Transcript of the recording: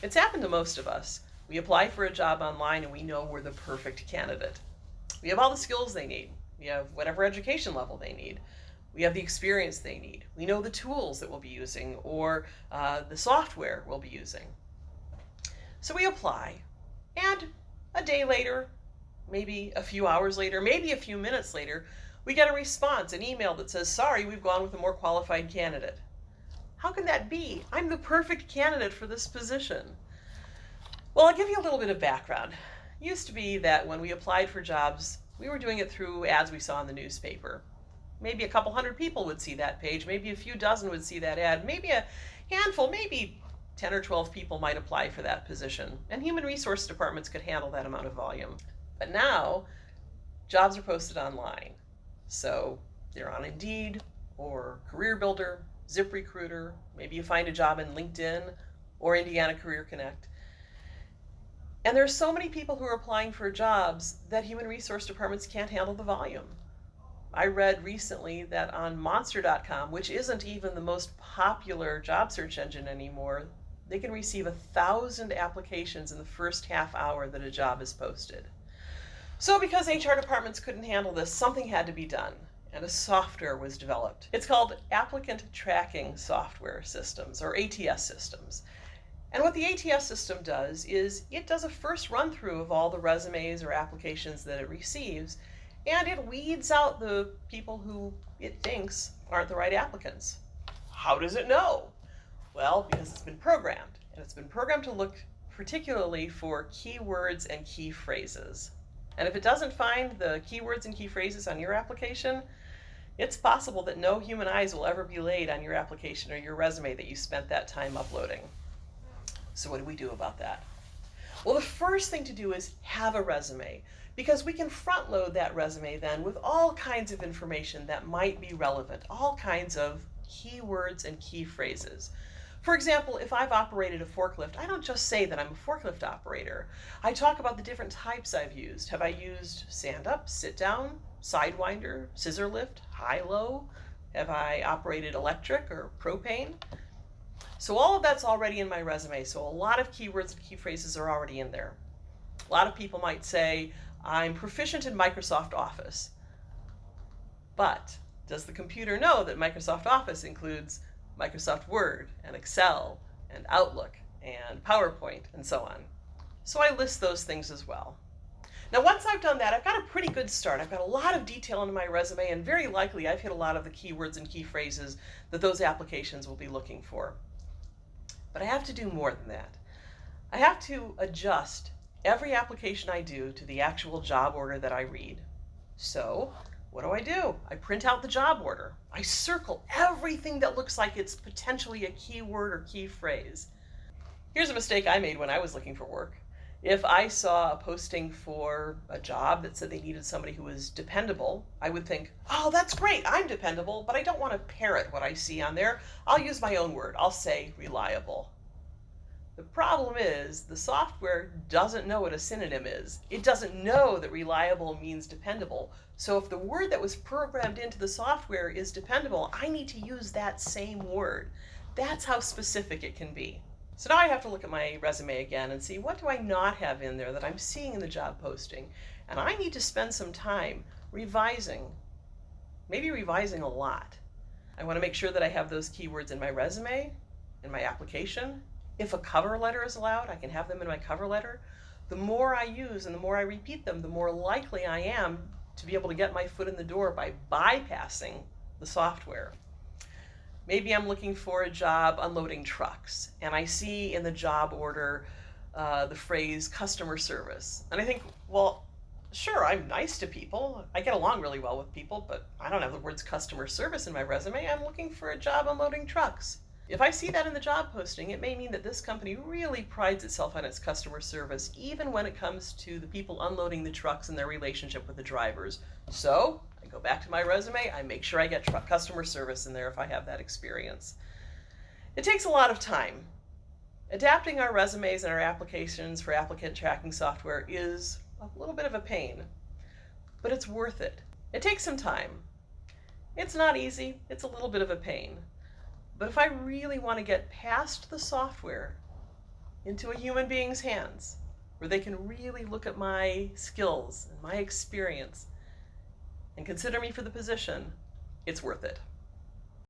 It's happened to most of us. We apply for a job online and we know we're the perfect candidate. We have all the skills they need. We have whatever education level they need. We have the experience they need. We know the tools that we'll be using or the software we'll be using. So we apply, and a day later, maybe a few hours later, maybe a few minutes later, we get a response, an email that says, sorry, we've gone with a more qualified candidate. How can that be? I'm the perfect candidate for this position. Well, I'll give you a little bit of background. It used to be that when we applied for jobs, we were doing it through ads we saw in the newspaper. Maybe a couple hundred people would see that page, maybe a few dozen would see that ad, maybe a handful, maybe 10 or 12 people might apply for that position, and human resource departments could handle that amount of volume. But now, jobs are posted online. So they're on Indeed or Career Builder, ZipRecruiter, maybe you find a job in LinkedIn or Indiana Career Connect. And there's so many people who are applying for jobs that human resource departments can't handle the volume. I read recently that on Monster.com, which isn't even the most popular job search engine anymore, they can receive 1,000 applications in the first half hour that a job is posted. So because HR departments couldn't handle this, something had to be done, and a software was developed. It's called Applicant Tracking Software Systems, or ATS systems. And what the ATS system does is it does a first run through of all the resumes or applications that it receives, and it weeds out the people who it thinks aren't the right applicants. How does it know? Well, because it's been programmed, and it's been programmed to look particularly for keywords and key phrases. And if it doesn't find the keywords and key phrases on your application, it's possible that no human eyes will ever be laid on your application or your resume that you spent that time uploading. So what do we do about that? Well, the first thing to do is have a resume, because we can front load that resume then with all kinds of information that might be relevant, all kinds of keywords and key phrases. For example, if I've operated a forklift, I don't just say that I'm a forklift operator. I talk about the different types I've used. Have I used stand-up, sit-down, sidewinder, scissor lift, high-low? Have I operated electric or propane? So all of that's already in my resume, so a lot of keywords and key phrases are already in there. A lot of people might say, I'm proficient in Microsoft Office. But does the computer know that Microsoft Office includes Microsoft Word and Excel and Outlook and PowerPoint and so on? So I list those things as well. Now once I've done that, I've got a pretty good start. I've got a lot of detail in my resume, and very likely I've hit a lot of the keywords and key phrases that those applications will be looking for. But I have to do more than that. I have to adjust every application I do to the actual job order that I read. So what do? I print out the job order. I circle everything that looks like it's potentially a keyword or key phrase. Here's a mistake I made when I was looking for work. If I saw a posting for a job that said they needed somebody who was dependable, I would think, oh, that's great, I'm dependable, but I don't want to parrot what I see on there. I'll use my own word. I'll say reliable. The problem is the software doesn't know what a synonym is. It doesn't know that reliable means dependable. So if the word that was programmed into the software is dependable, I need to use that same word. That's how specific it can be. So now I have to look at my resume again and see, what do I not have in there that I'm seeing in the job posting? And I need to spend some time revising, maybe revising a lot. I want to make sure that I have those keywords in my resume, in my application. If a cover letter is allowed, I can have them in my cover letter. The more I use and the more I repeat them, the more likely I am to be able to get my foot in the door by bypassing the software. Maybe I'm looking for a job unloading trucks, and I see in the job order the phrase customer service. And I think, well, sure, I'm nice to people. I get along really well with people, but I don't have the words customer service in my resume. I'm looking for a job unloading trucks. If I see that in the job posting, it may mean that this company really prides itself on its customer service, even when it comes to the people unloading the trucks and their relationship with the drivers. So I go back to my resume, I make sure I get customer service in there if I have that experience. It takes a lot of time. Adapting our resumes and our applications for applicant tracking software is a little bit of a pain, but it's worth it. It takes some time. It's not easy, it's a little bit of a pain. But if I really want to get past the software into a human being's hands where they can really look at my skills and my experience and consider me for the position, it's worth it.